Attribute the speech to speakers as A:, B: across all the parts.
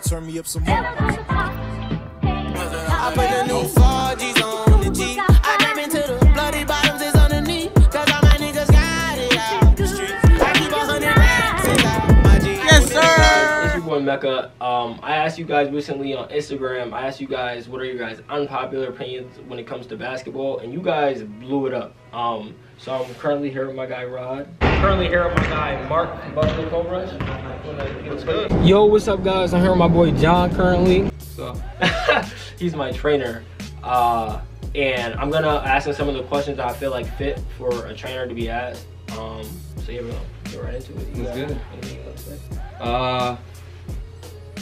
A: turn me up some more. I put the new 4Gs on the G. I jump into the bloody bottoms is underneath. Cause all my niggas got it out the street. I keep 100 racks inside my G.
B: Yes, sir.
C: It's your boy Meka. I asked you guys recently on Instagram, I asked you guys what are your guys' unpopular opinions when it comes to basketball, and you guys blew it up. So I'm currently here with my guy Rod. Currently here with my guy Mark from Buffalo Cold Rush. Yo, what's up guys? I'm here with my boy John currently.
B: What's up?
C: He's my trainer. And I'm gonna ask him some of the questions that I feel like fit for a trainer to be asked. So yeah, we'll get right into it.
B: Let's get it.
C: Anything you want to say?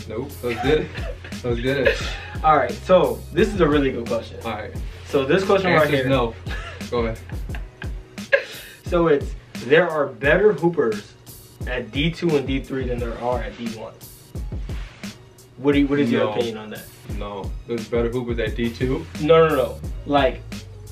B: Nope. Let's get it. Let's get it.
C: Alright, so this is a really good question.
B: Alright.
C: So this question right here.
B: No. Go ahead.
C: So it's, there are better hoopers at D2 and D3 than there are at D1. What is your opinion on that?
B: No. There's better hoopers at D2?
C: No. Like,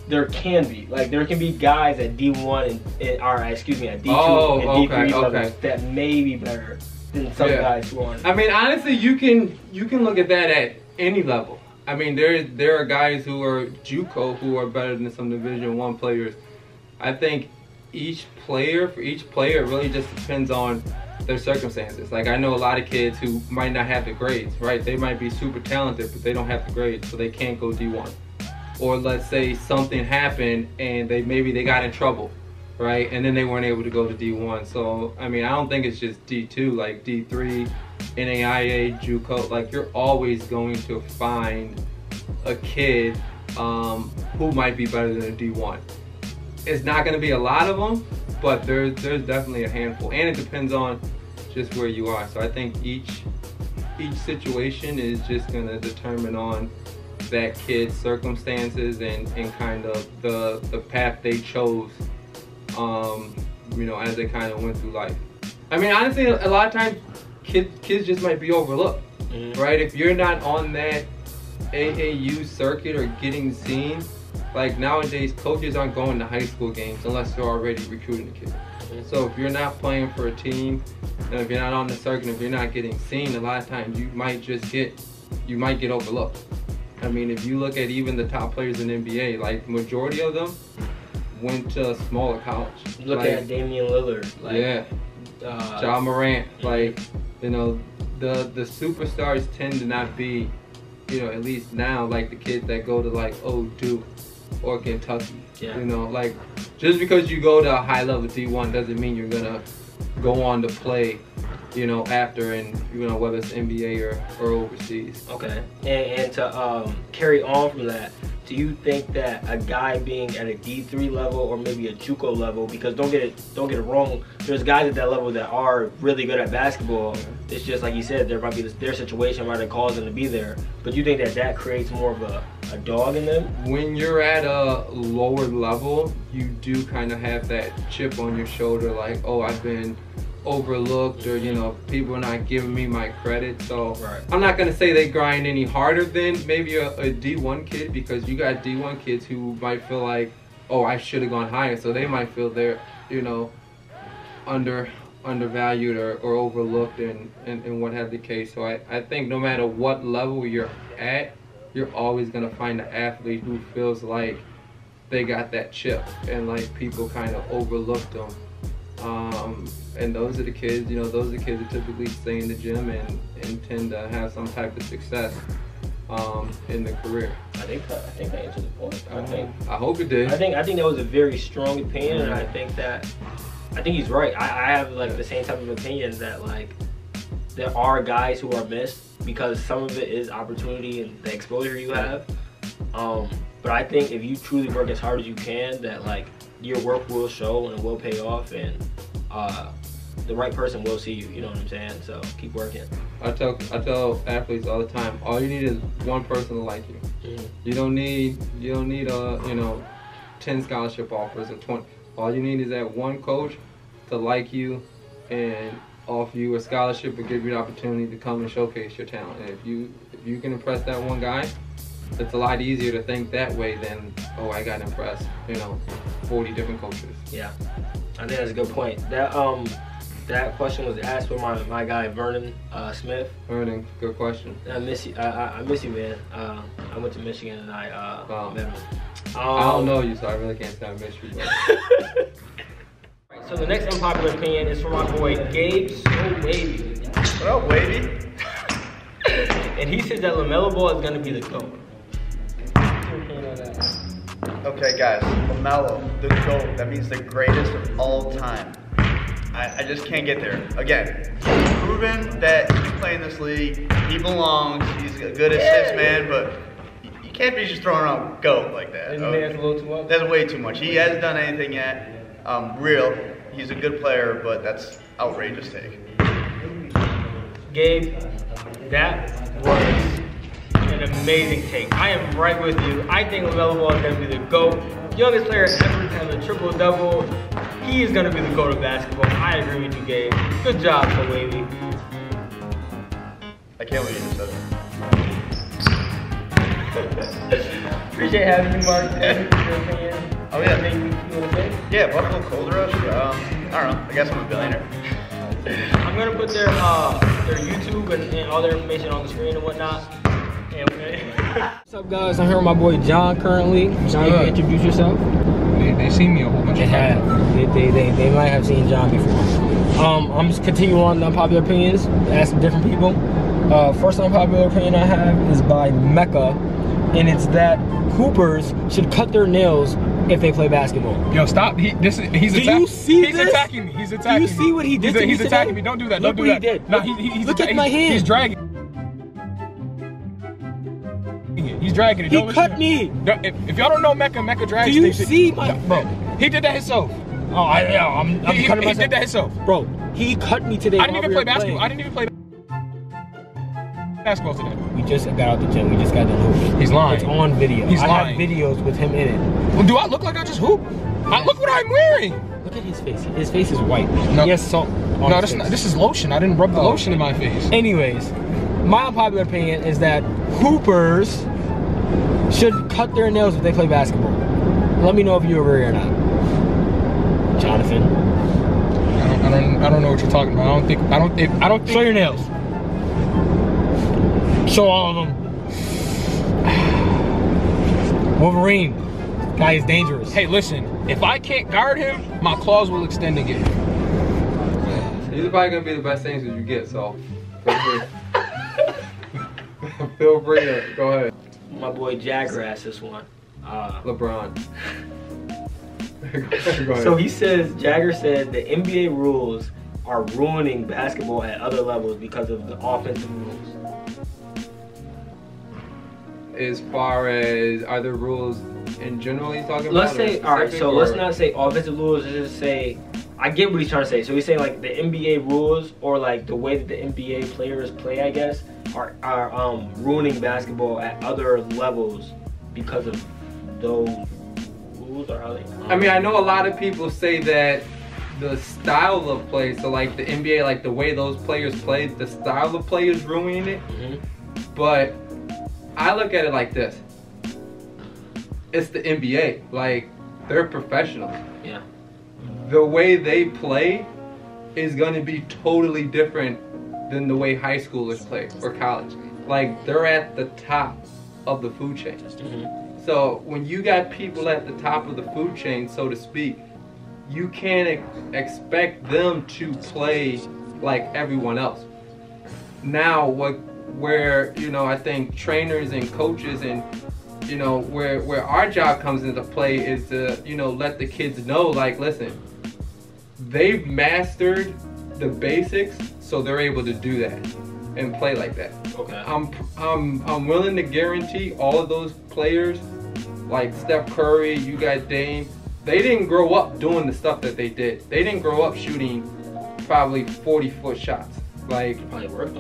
C: there can be. Like, there can be guys at D1 at D2 and D3 levels that may be better than some guys who aren't.
B: I mean, honestly, you can look at that at any level. I mean, there are guys who are JUCO who are better than some Division I players. I think for each player, it really just depends on their circumstances. Like, I know a lot of kids who might not have the grades, right? They might be super talented, but they don't have the grades, so they can't go D1. Or let's say something happened and maybe they got in trouble, right? And then they weren't able to go to D1. So, I mean, I don't think it's just D2, like D3, NAIA, JUCO. Like, you're always going to find a kid who might be better than a D1. It's not going to be a lot of them, but there's definitely a handful, and it depends on just where you are. So I think each situation is just going to determine on that kid's circumstances and kind of the path they chose, you know, as they kind of went through life. I mean, honestly, a lot of times kids just might be overlooked, right? If you're not on that AAU circuit or getting seen. Like, nowadays, coaches aren't going to high school games unless they're already recruiting the kids. So if you're not playing for a team, and if you're not on the circuit, if you're not getting seen, a lot of times you might get overlooked. I mean, if you look at even the top players in the NBA, like, majority of them went to a smaller college.
C: Look
B: like,
C: at Damian Lillard. Like,
B: Ja Morant. Like, you know, the superstars tend to not be, you know, at least now, like the kids that go to like Duke or Kentucky. You know, like, just because you go to a high level D1 doesn't mean you're gonna go on to play, you know, after, and you know, whether it's NBA or overseas.
C: Okay, and to carry on from that, do you think that a guy being at a D3 level or maybe a JUCO level, because don't get it wrong, there's guys at that level that are really good at basketball. It's just like you said, there might be their situation where they cause them to be there. But you think that creates more of a dog in them? When
B: you're at a lower level, you do kind of have that chip on your shoulder, like, oh, I've been overlooked, or, you know, people are not giving me my credit. So I'm not going to say they grind any harder than maybe a D1 kid, because you got D1 kids who might feel like, oh, I should have gone higher. So they might feel they're, you know, undervalued or overlooked and what have the case. So I think no matter what level you're at, you're always going to find an athlete who feels like they got that chip and like people kind of overlooked them. And those are the kids, you know, those are the kids that typically stay in the gym and tend to have some type of success in their career.
C: I think that answers the point.
B: I hope it did.
C: I think that was a very strong opinion, and I think he's right. I have like the same type of opinion that, like, there are guys who are missed because some of it is opportunity and the exposure you have. But I think if you truly work as hard as you can, that, like, your work will show and it will pay off, and the right person will see you. You know what I'm saying? So keep working.
B: I tell athletes all the time, all you need is one person to like you. You don't need you know, 10 scholarship offers or 20. All you need is that one coach to like you and offer you a scholarship or give you the opportunity to come and showcase your talent. And if you can impress that one guy, it's a lot easier to think that way than, oh, I got impressed, you know, 40 different coaches.
C: Yeah, I think that's a good point. That That question was asked for my guy Vernon Smith.
B: Vernon, good question.
C: I miss you. I miss you, man. I went to Michigan and I met him.
B: I don't know you, so I really can't say I miss you.
C: So the next unpopular opinion is from my boy Gabe So Wavy.
D: What up, Wavy?
C: And he says that LaMelo Ball is gonna be the GOAT.
D: Okay, guys, LaMelo, the GOAT. That means the greatest of all time. I just can't get there. Again, proven that he can play in this league. He belongs. He's a good assist man, but you can't be just throwing around GOAT like that.
C: Isn't that a little too much?
D: That's way too much. He hasn't done anything yet. He's a good player, but that's outrageous take.
C: Gabe, that was an amazing take. I am right with you. I think LaMelo Ball is going to be the GOAT. Youngest player ever to have a triple-double. He is going to be the GOAT of basketball. I agree with you, Gabe. Good job, So Wavy.
D: I can't believe you said that.
C: Appreciate having you, Mark. Thank you for your opinion.
D: Oh, yeah.
C: Anything you want to say?
D: Yeah, Buffalo Cold Rush. I don't know. I guess I'm a billionaire.
C: I'm gonna put their YouTube and all their information on the screen and whatnot. And what's up, guys? I'm here with my boy John currently. John, you can introduce yourself.
E: They seen me a whole bunch of times.
C: They might have seen John before. I'm just continuing on the unpopular opinions, ask some different people. First unpopular opinion I have is by Meka, and it's that Hoopers should cut their nails if they play basketball.
E: Yo, stop! He's attacking me. He's attacking me. He's attacking me.
C: Do you see what he did to me
E: He's
C: today?
E: attacking me. Don't do that.
C: Look
E: Don't do
C: what
E: that.
C: he did.
E: No, he's
C: Look at my hand.
E: He's dragging. He's dragging it.
C: He cut me.
E: If y'all don't know Meka drags.
C: Do you see my
E: bro? He did that himself.
C: Oh, I'm cutting myself.
E: He did that himself,
C: bro. He cut me today.
E: I didn't even play basketball. I didn't even play basketball today.
C: We just got out the gym. We just got done hooping.
E: He's lying.
C: It's on video.
E: He's lying.
C: I have videos with him in it.
E: Well, do I look like I just hoop? Look what I'm wearing.
C: Look at his face. His face is white.
E: No.
C: He has salt on his face.
E: This is lotion. I didn't rub the lotion in my face.
C: Anyways, my unpopular opinion is that Hoopers should cut their nails if they play basketball. Let me know if you agree or not. Jonathan.
E: I don't know what you're talking about. I don't think.
C: Show your nails. Show all of them. Wolverine. Guy is dangerous.
E: Hey, listen. If I can't guard him, my claws will extend again.
B: These are probably gonna be the best things that you get. So feel free. Feel free to go ahead.
C: My boy Jagger asked this one.
B: LeBron. Go ahead.
C: So he says, Jagger said the NBA rules are ruining basketball at other levels because of the offensive rules.
B: As far as other rules in general he's talking
C: Let's
B: about?
C: say, alright, so let's not say offensive rules, let's just say, I get what he's trying to say. So he's saying like the NBA rules or like the way that the NBA players play, I guess, are ruining basketball at other levels because of those rules or how they...
B: I mean, I know a lot of people say that the style of play, so like the NBA, like the way those players play, the style of play is ruining it. But I look at it like this. It's the NBA. Like, they're professionals.
C: Yeah.
B: The way they play is going to be totally different than the way high schoolers play or college. Like, they're at the top of the food chain. So when you got people at the top of the food chain, so to speak, you can't expect them to play like everyone else. Now, where you know, I think trainers and coaches and you know, where our job comes into play is to, you know, let the kids know, like, listen, they've mastered the basics, so they're able to do that and play like that.
C: Okay.
B: I'm willing to guarantee all of those players, like Steph Curry, you got Dame, they didn't grow up doing the stuff that they did. They didn't grow up shooting probably 40-foot shots. Like,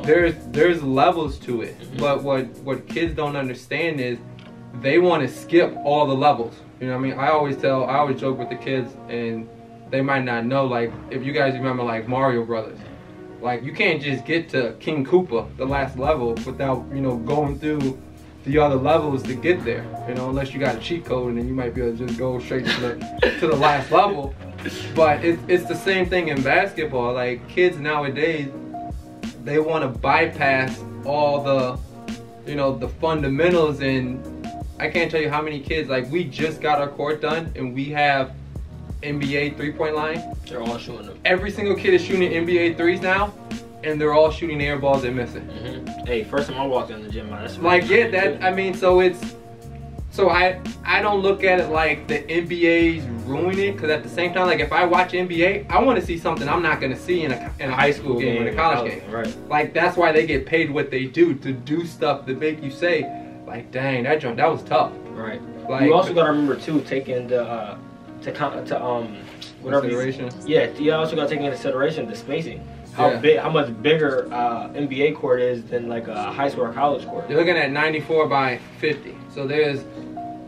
B: there's levels to it. But what kids don't understand is they want to skip all the levels. You know what I mean? I always joke with the kids, and they might not know, like, if you guys remember like Mario Brothers, like, you can't just get to King Koopa, the last level, without, you know, going through the other levels to get there. You know, unless you got a cheat code, and then you might be able to just go straight to the last level. But it's the same thing in basketball. Like, kids nowadays, they want to bypass all the, you know, the fundamentals. And I can't tell you how many kids, like, we just got our court done and we have NBA 3-point line.
C: They're all shooting them. Every
B: single kid is shooting NBA threes now, and they're all shooting air balls and missing.
C: Hey, first time I walked in the gym, man. That's
B: like, yeah, that, I mean, so I don't look at it like the NBA's ruining it, because at the same time, like, if I watch NBA, I want to see something I'm not going to see in a high school game or in a college game.
C: Right.
B: Like, that's why they get paid what they do, to do stuff that make you say, like, dang, that was tough.
C: Right.
B: Like,
C: you also got to remember too, taking the whatever.
B: Consideration.
C: Yeah, you also got to take into consideration the spacing. How much bigger NBA court is than like a high school or college court.
B: You're looking at 94 by 50. So there's,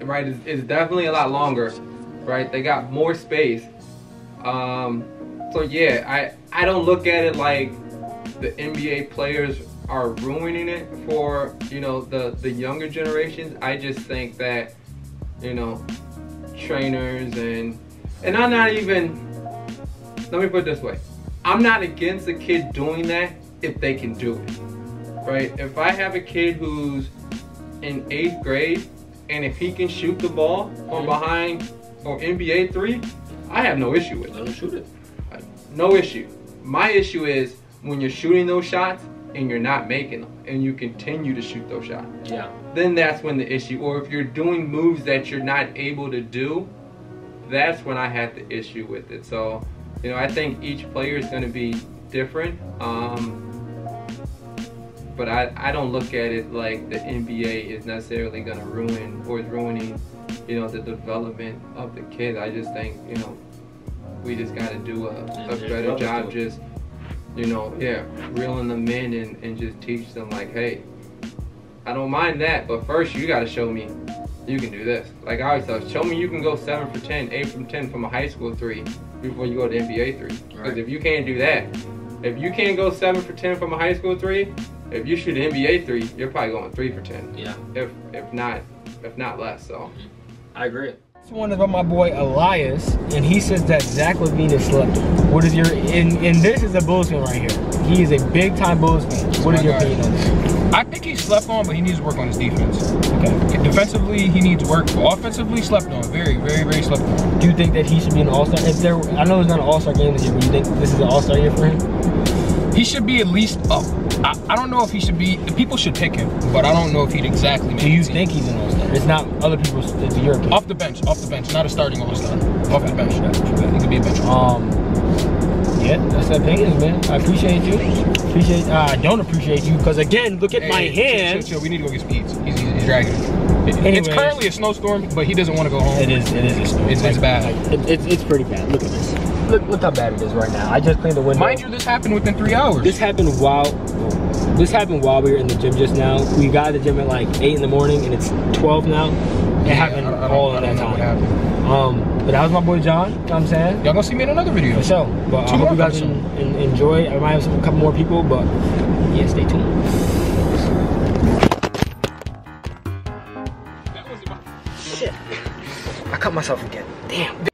B: right, it's definitely a lot longer, right? They got more space. So yeah, I don't look at it like the NBA players are ruining it for, you know, the younger generations. I just think that, you know, trainers and I'm not even, let me put it this way. I'm not against a kid doing that if they can do it, right? If I have a kid who's in 8th grade and if he can shoot the ball from behind or NBA 3, I have no issue with it.
C: Let him shoot it.
B: No issue. My issue is when you're shooting those shots and you're not making them and you continue to shoot those shots.
C: Yeah.
B: Then that's when the issue, or if you're doing moves that you're not able to do, that's when I have the issue with it. So, you know, I think each player is going to be different, but I don't look at it like the NBA is necessarily going to ruin or is ruining, you know, the development of the kid. I just think, you know, we just got to do a better job just, you know, yeah, reeling them in and just teach them like, hey, I don't mind that, but first you got to show me you can do this. Like I always tell, show me you can go 7 for 10, 8 from 10 from a high school 3 before you go to NBA 3. Because if you can't do that, if you can't go 7 for 10 from a high school 3, if you shoot an NBA 3, you're probably going 3 for 10.
C: Yeah.
B: If not less. So.
C: I agree.
F: This one is about my boy Elias, and he says that Zach LaVine is slept on. What is your, and this is a Bulls fan right here. He is a big time Bulls fan. What is your opinion on this?
E: I think he's slept on, but he needs to work on his defense.
F: Okay.
E: Defensively, he needs work. Offensively, slept on. Very, very, very slept on.
F: Do you think that he should be an all-star? If there, I know it's not an all-star game this year, but you think this is an all-star year for him?
E: He should be at least up. I don't know if he should be, people should pick him, but I don't know if he'd exactly make
F: Do you think he's an all-star? It's not other people's, it's your opinion.
E: Off the bench, not a starting all-star. Off the bench, he could be a bench.
F: Yeah, that's the opinions, man. I appreciate you. I don't appreciate you, because again, look at my hands.
E: Chill, we need to go get some eats. He's dragging it. It's currently a snowstorm, but he doesn't want to go home.
F: It is a storm.
E: It's bad.
F: It's pretty bad. Look at this. Look how bad it is right now. I just cleaned the window.
E: Mind you, this happened within 3 hours.
F: This happened while we were in the gym just now. We got to the gym at like 8 in the morning, and it's 12 now. It happened all in that time. But that was my boy John, you know what I'm saying?
E: Y'all gonna see me in another video.
F: For sure. But I hope you guys enjoy. I might have a couple more people, but yeah, stay tuned. Shit. I cut myself again. Damn.